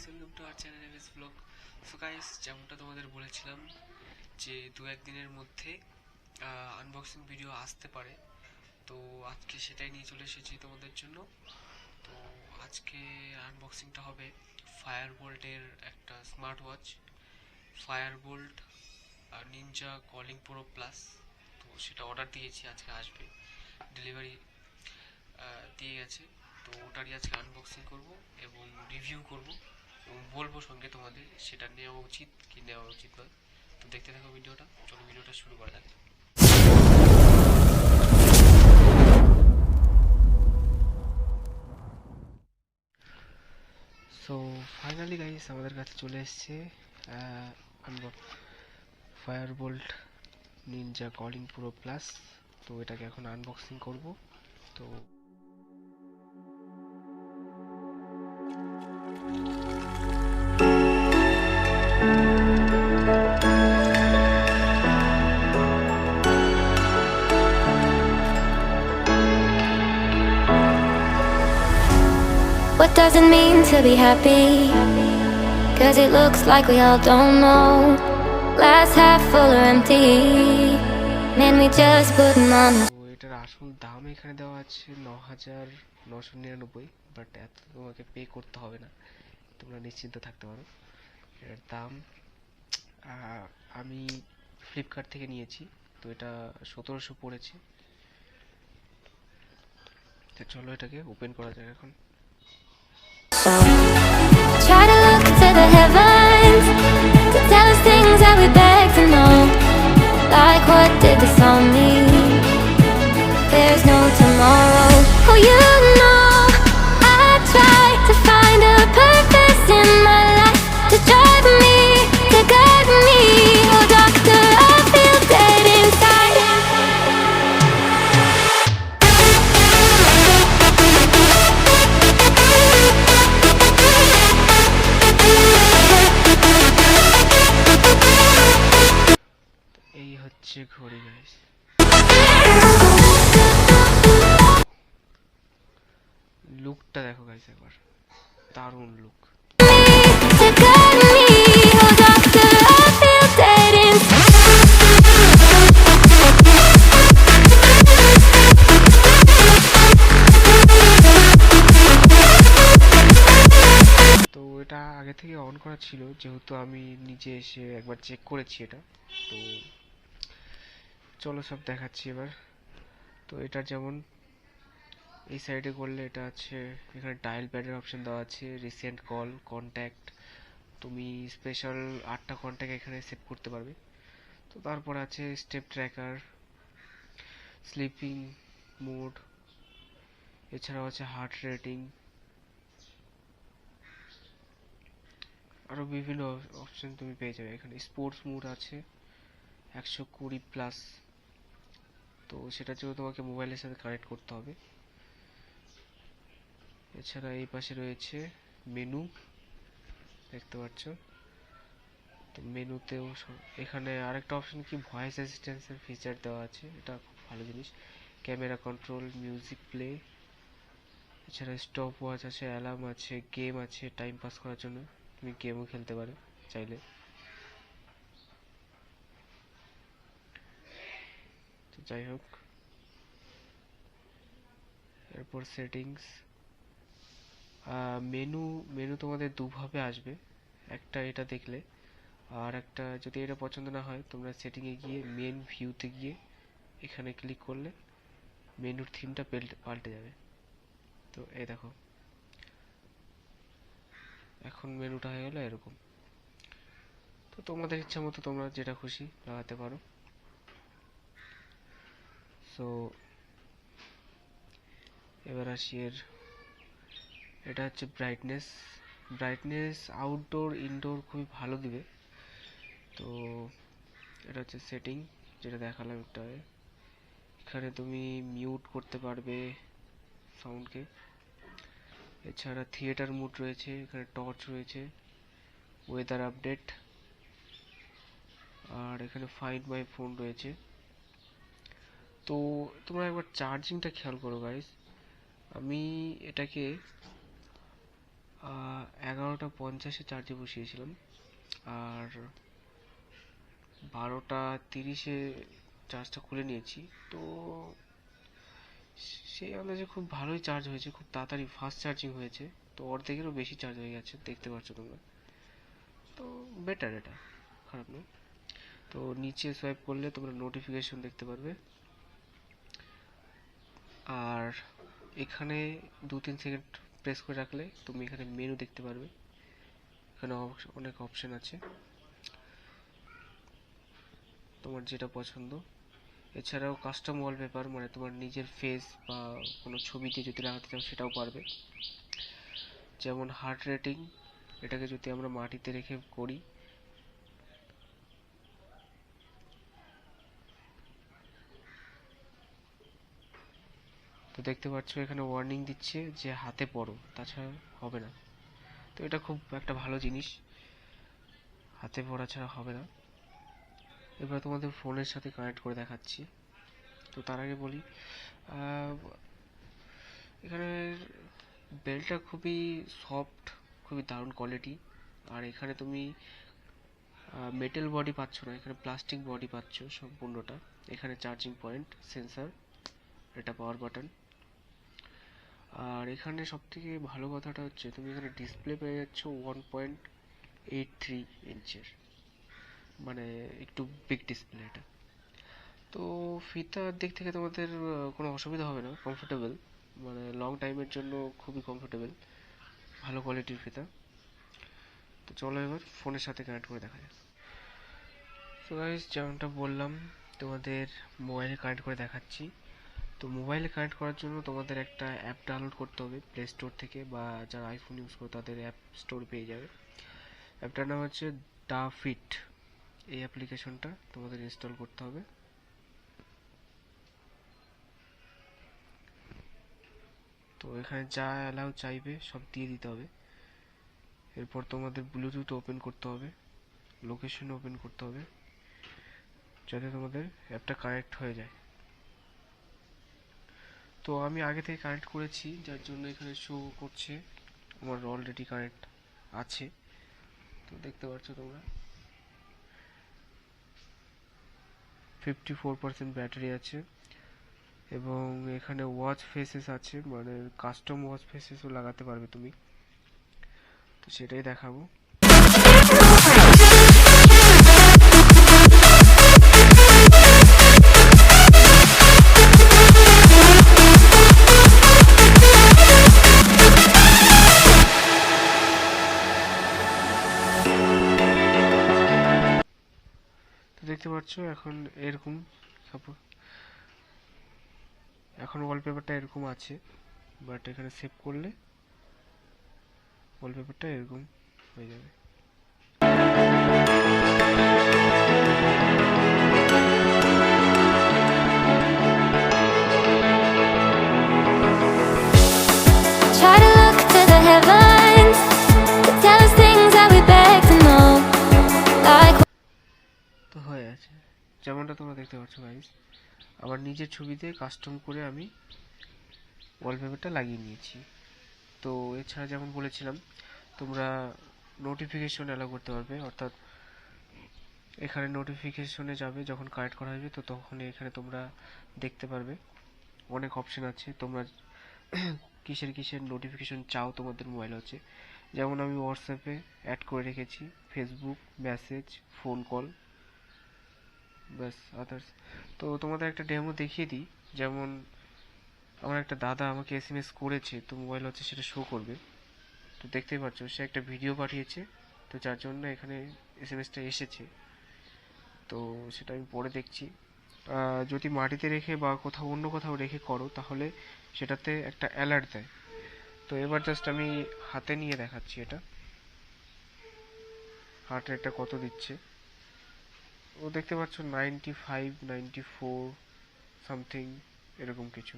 Guys, welcome to our channel MS blog. So guys, যেমনটা তোমাদের বলেছিলাম যে দু একদিনের মধ্যে আনবক্সিং ভিডিও আসতে পারে, তো আজকে সেটাই নিয়ে চলে এসেছি তোমাদের জন্য। তো আজকে আনবক্সিংটা হবে ফায়ারবোল্টের একটা smart watch, Fireboltt ninja calling pro plus. তো সেটা অর্ডার দিয়েছি, আজকে আসবে, ডেলিভারি দিয়ে গেছে। তো ওটারই আজকে আনবক্সিং করব এবং রিভিউ করব এবং বলবো সঙ্গে তোমাদের সেটা নেওয়া উচিত কি নেওয়া উচিত নয়। তো দেখতে থাকো ভিডিওটা, চলো ভিডিওটা শুরু করা যাক। সো ফাইনালি গাইস, আমাদের কাছে চলে এসছে ফায়ারবোল্ট নিনজা কলিং প্রো প্লাস। তো এটাকে এখন আনবক্সিং করব। তো What does it mean to be happy? Cause it looks like we all don't know. Glass half full or empty. Man, we just putting on. তো এটার আসল দাম এখানে দেওয়া আছে 9,999, বাট এত তোমাকে পে করতে হবে না, তোমরা নিশ্চিন্ত থাকতে পারো। এর দাম আমি ফ্লিপকার্ট থেকে নিয়েছি, তো এটা 1700 পড়েছে। তো চলো এটাকে ওপেন করা যাক এখন। So, try to look to the heavens to tell us things that we beg to know. Like what did the song mean? There's no tomorrow. Oh, you know, I try to find a purpose in my life to drive me, to guide me. Oh, doctor, I feel dead inside. এই হচ্ছে ঘড়ি guys, লুকটা দেখো guys একবার, দারুণ look. To guide me, oh doctor, I feel dead inside. তো এটা আগে থেকে অন করা ছিল, যেহেতু আমি নিজে এসে একবার চেক করেছি এটা। তো চলো সব দেখাচ্ছি এবার। তো এটার যেমন এই সাইডে করলে এটা আছে, এখানে ডায়াল প্যাডের অপশন দেওয়া আছে, রিসেন্ট কল, কন্ট্যাক্ট, তুমি স্পেশাল 8টা কন্ট্যাক্ট এখানে সেভ করতে পারবে। তো তারপর আছে স্টেপ ট্র্যাকার, স্লিপিং মোড, এছাড়াও আছে হার্ট রেটিং, আরও বিভিন্ন অপশন তুমি পেয়ে যাবে এখানে। স্পোর্টস মোড আছে 120+, তো সেটার জন্য তোমাকে মোবাইলের সাথে কানেক্ট করতে হবে। এছাড়া এই পাশে রয়েছে মেনু, দেখতে পাচ্ছ। তো মেনুতেও এখানে আরেকটা অপশন কি, ভয়েস অ্যাসিস্ট্যান্সের ফিচার দেওয়া আছে, এটা খুব ভালো জিনিস। ক্যামেরা কন্ট্রোল, মিউজিক প্লে, এছাড়া স্টপ ওয়াচ আছে, অ্যালার্ম আছে, গেম আছে, টাইম পাস করার জন্য তুমি গেমও খেলতে পারো চাইলে। তো যাই হোক, এরপর সেটিংস, মেনু মেনু তোমাদের দুভাবে আসবে, একটা এটা দেখলে, আর একটা যদি এটা পছন্দ না হয় তোমরা সেটিংয়ে গিয়ে মেন ভিউতে গিয়ে এখানে ক্লিক করলে মেনুর থিমটা পাল্টে যাবে। তো এই দেখো, এখন মেনুটা হয়ে গেল এরকম। তো তোমাদের ইচ্ছা মতো তোমরা যেটা খুশি লাগাতে পারো। সো এবার আসি এটা হচ্ছে ব্রাইটনেস। ব্রাইটনেস আউটডোর ইনডোর খুবই ভালো দিবে। তো এটা হচ্ছে সেটিং, যেটা দেখালাম একটা। এখানে তুমি মিউট করতে পারবে সাউন্ডকে। এছাড়া থিয়েটার মোড রয়েছে, এখানে টর্চ রয়েছে, ওয়েদার আপডেট, আর এখানে ফাইন্ড মাই ফোন রয়েছে। তো তোমরা একবার চার্জিংটা খেয়াল করো গাইস, আমি এটাকে 11 11:50 চার্জে বসিয়েছিলাম, আর 12:30 চার্জটা খুলে নিয়েছি। তো সেই আন্দাজে খুব ভালোই চার্জ হয়েছে, খুব তাড়াতাড়ি ফাস্ট চার্জিং হয়েছে। তো অর্ধেকেরও বেশি চার্জ হয়ে গেছে, দেখতে পাচ্ছ তোমরা। তো বেটার, এটা খারাপ নয়। তো নিচে সোয়াইপ করলে তোমরা নোটিফিকেশন দেখতে পারবে, আর এখানে 2-3 সেকেন্ড প্রেস করে রাখলে তুমি এখানে মেনু দেখতে পারবে। এখানে অনেক অপশন আছে, তোমার যেটা পছন্দ। এছাড়াও কাস্টম ওয়ালপেপার, মানে তোমার নিজের ফেস বা কোনো ছবিতে যদি লাগাতে চাও সেটাও পারবে। যেমন হার্ট রেটিং, এটাকে যদি আমরা মাটিতে রেখে করি, তো দেখতে পাচ্ছ এখানে ওয়ার্নিং দিচ্ছে যে হাতে পড়ো, তাছাড়া হবে না। তো এটা খুব একটা ভালো জিনিস, হাতে পড়া ছাড়া হবে না। এবার তোমাদের ফোনের সাথে কানেক্ট করে দেখাচ্ছি। তো তার আগে বলি, এখানে বেলটা খুবই সফট, খুবই দারুণ কোয়ালিটি। আর এখানে তুমি মেটাল বডি পাচ্ছ না, এখানে প্লাস্টিক বডি পাচ্ছ সম্পূর্ণটা। এখানে চার্জিং পয়েন্ট, সেন্সার, এটা পাওয়ার বাটন। আর এখানে সব থেকে ভালো কথাটা হচ্ছে তুমি এখানে ডিসপ্লে পেয়ে যাচ্ছ 1.83 ইঞ্চের, মানে একটু বিগ ডিসপ্লে এটা। তো ফিতার দিক থেকে তোমাদের কোনো অসুবিধা হবে না, কমফোর্টেবল, মানে লং টাইমের জন্য খুবই কমফোর্টেবল, ভালো কোয়ালিটির ফিতা। তো চলো এবার ফোনের সাথে কানেক্ট করে দেখা যাক। তো গাইস, যেমনটা বললাম তোমাদের মোবাইলে কানেক্ট করে দেখাচ্ছি। তো মোবাইলে কানেক্ট করার জন্য তোমাদের একটা অ্যাপ ডাউনলোড করতে হবে প্লে স্টোর থেকে, বা যারা আইফোন ইউজ করে তাদের অ্যাপ স্টোর পেয়ে যাবে। অ্যাপটার নাম হচ্ছে দ্য ফিট। এই অ্যাপ্লিকেশনটা তোমাদের ইনস্টল করতে হবে। তো এখানে যা অ্যালাউ চাইবে সব দিয়ে দিতে হবে। এরপর তোমাদের ব্লুটুথ ওপেন করতে হবে, লোকেশন ওপেন করতে হবে, যাতে তোমাদের অ্যাপটা কানেক্ট হয়ে যায়। তো আমি আগে থেকে কানেক্ট করেছি, যার জন্য এখানে শো করছে আমার অলরেডি কানেক্ট আছে। তো দেখতে পাচ্ছ তোমরা 54% ব্যাটারি আছে, এবং এখানে ওয়াচ ফেসেস আছে, মানে কাস্টম ওয়াচ ফেসেসও লাগাতে পারবে তুমি। তো সেটাই দেখাবো। তো দেখতে পাচ্ছ এখন এরকম, এখন ওয়ালপেপারটা এরকম আছে, বাট এখানে সেভ করলে ওয়ালপেপারটা এরকম হয়ে যাবে। Try to look to the heavens to tell us things that we beg to know. Like তো হয়ে আছে, যেমনটা তোমরা দেখতে পাচ্ছ গাইস, আমার নিজের ছবিতে কাস্টম করে আমি ওয়ালপেপারটা লাগিয়ে নিয়েছি। তো এছাড়া যেমন বলেছিলাম, তোমরা নোটিফিকেশন অ্যালাউ করতে পারবে, অর্থাৎ এখানে নোটিফিকেশনে যাবে যখন কানেক্ট করা হবে, তো তখন এখানে তোমরা দেখতে পারবে অনেক অপশন আছে, তোমরা কিসের কিসের নোটিফিকেশন চাও তোমাদের মোবাইল হচ্ছে। যেমন আমি হোয়াটসঅ্যাপে অ্যাড করে রেখেছি, ফেসবুক, মেসেজ, ফোন কল, ব্যাস, আদার্স। তো তোমাদের একটা ডেমো দেখিয়ে দিই। যেমন আমার একটা দাদা আমাকে এসএমএস করেছে, তো মোবাইল হচ্ছে সেটা শো করবে। তো দেখতেই পাচ্ছ সে একটা ভিডিও পাঠিয়েছে, তো যার জন্য এখানে এসএমএসটা এসেছে। তো সেটা আমি পরে দেখছি। যদি মাটিতে রেখে বা কোথাও অন্য কোথাও রেখে করো তাহলে সেটাতে একটা অ্যালার্ট দেয়। তো এবার জাস্ট আমি হাতে নিয়ে দেখাচ্ছি, এটা হার্ট রেটটা কত দিচ্ছে। ও দেখতে পাচ্ছ 95, 94 সামথিং, এরকম কিছু।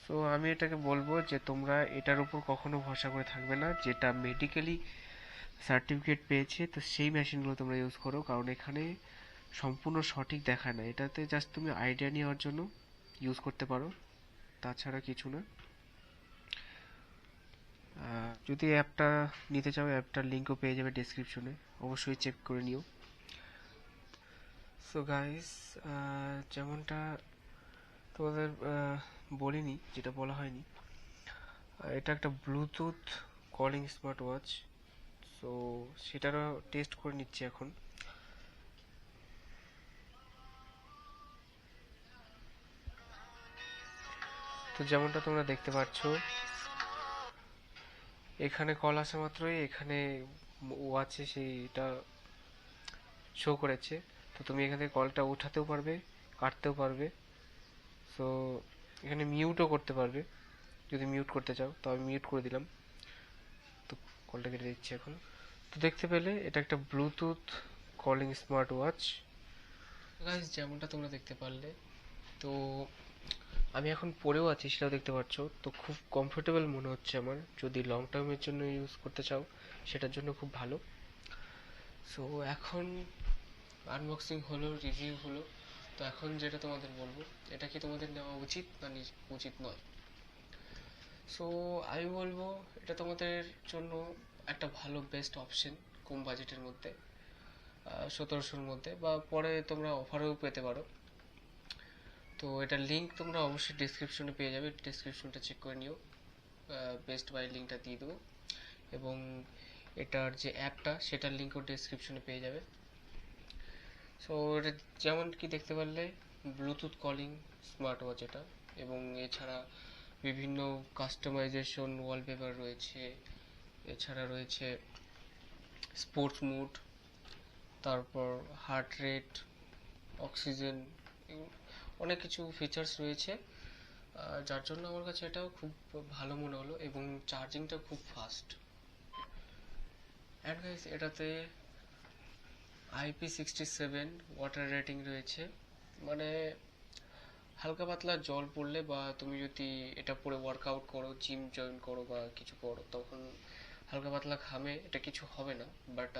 সো আমি এটাকে বলবো যে তোমরা এটার উপর কখনো ভরসা করে থাকবে না, যেটা মেডিকেলি সার্টিফিকেট পেয়েছে, তো সেই মেশিনগুলো তোমরা ইউজ করো, কারণ এখানে সম্পূর্ণ সঠিক দেখায় না। এটাতে জাস্ট তুমি আইডিয়া নেওয়ার জন্য ইউজ করতে পারো, তাছাড়া কিছু না। যদি অ্যাপটা নিতে চাও অ্যাপটার লিঙ্কও পেয়ে যাবে ডেসক্রিপশনে, অবশ্যই চেক করে নিও। সো গাইস, যেমনটা তোমাদের বলিনি, যেটা বলা হয়নি, এটা একটা Bluetooth calling smart watch. So সেটারও টেস্ট করে নিচ্ছি এখন। তো যেমনটা তোমরা দেখতে পাচ্ছ, এখানে কল আসা মাত্রই এখানে ওয়াচে সেইটা শো করেছে। তো তুমি এখান থেকে কলটা উঠাতেও পারবে, কাটতেও পারবে। সো এখানে মিউটও করতে পারবে, যদি মিউট করতে চাও। তো আমি মিউট করে দিলাম, তো কলটা কেটে দিচ্ছি এখন। তো দেখতে পেলে এটা একটা Bluetooth calling smart watch. Guys, যেমনটা তোমরা দেখতে পারলে, তো আমি এখন পরেও আছি, সেটাও দেখতে পাচ্ছ। তো খুব কমফোর্টেবল মনে হচ্ছে আমার। যদি লং টার্মের জন্য ইউজ করতে চাও সেটার জন্য খুব ভালো। সো এখন আনবক্সিং হলো, রিভিউ হলো। তো এখন যেটা তোমাদের বলবো, এটা কি তোমাদের নেওয়া উচিত না উচিত নয়। সো আমি বলবো এটা তোমাদের জন্য একটা ভালো বেস্ট অপশন কম বাজেটের মধ্যে, 1700-র মধ্যে, বা পরে তোমরা অফারেও পেতে পারো। তো এটার লিঙ্ক তোমরা অবশ্যই ডিসক্রিপশনে পেয়ে যাবে, ডিসক্রিপশনটা চেক করে নিও। বেস্ট বাই লিঙ্কটা দিয়ে দেবো, এবং এটার যে অ্যাপটা সেটার লিঙ্কও ডিসক্রিপশনে পেয়ে যাবে। সো এটা যেমন কি দেখতে পারলে ব্লুটুথ কলিং স্মার্ট ওয়াচ এটা, এবং এছাড়া বিভিন্ন কাস্টমাইজেশন ওয়ালপেপার রয়েছে। এছাড়া রয়েছে স্পোর্টস মুড, তারপর হার্ট রেট, অক্সিজেন, অনেক কিছু ফিচার্স রয়েছে, যার জন্য আমার কাছে এটাও খুব ভালো মনে হলো, এবং চার্জিংটা খুব ফাস্ট। অ্যান্ড গাইস, এটাতে IP67 ওয়াটার রেটিং রয়েছে। মানে হালকা পাতলা জল পড়লে, বা তুমি যদি এটা পরে ওয়ার্কআউট করো, জিম জয়েন করো বা কিছু করো, তখন হালকা পাতলা ঘামে, এটা কিছু হবে না। বাট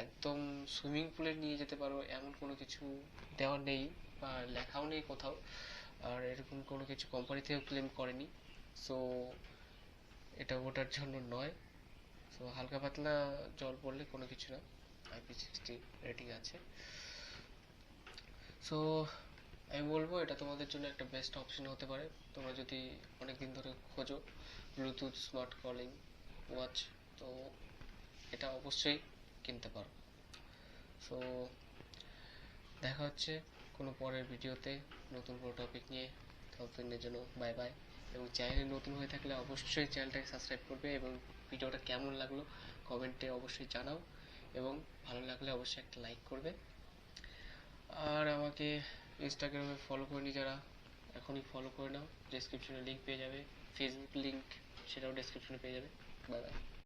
একদম সুইমিং পুলে নিয়ে যেতে পারো এমন কোনো কিছু দেওয়া নেই, বা লেখাও নেই কোথাও। আর এরকম কোনো কিছু কোম্পানি থেকেও ক্লেম করেনি। সো এটা ওটার জন্য নয়। সো হালকা পাতলা জল পড়লে কোনো কিছু না, IP60 রেটিং আছে। সো আমি বলবো এটা তোমাদের জন্য একটা বেস্ট অপশন হতে পারে, তোমরা যদি অনেক দিন ধরে খোঁজো ব্লুটুথ স্মার্ট কলিং ওয়াচ, তো এটা অবশ্যই কিনতে পারো। সো দেখা হচ্ছে কোনো পরের ভিডিওতে নতুন কোনো টপিক নিয়ে। ততদিনের জন্য বাই বাই। এবং চ্যানেলে নতুন হয়ে থাকলে অবশ্যই চ্যানেলটাকে সাবস্ক্রাইব করবে, এবং ভিডিওটা কেমন লাগলো কমেন্টে অবশ্যই জানাও, এবং ভালো লাগলে অবশ্যই একটা লাইক করবে। আর আমাকে ইনস্টাগ্রামে ফলো করেনি যারা, এখনই ফলো করে নাও, ডেসক্রিপশনে লিঙ্ক পেয়ে যাবে। ফেসবুক লিঙ্ক, সেটাও ডেসক্রিপশনে পেয়ে যাবে। Bye bye.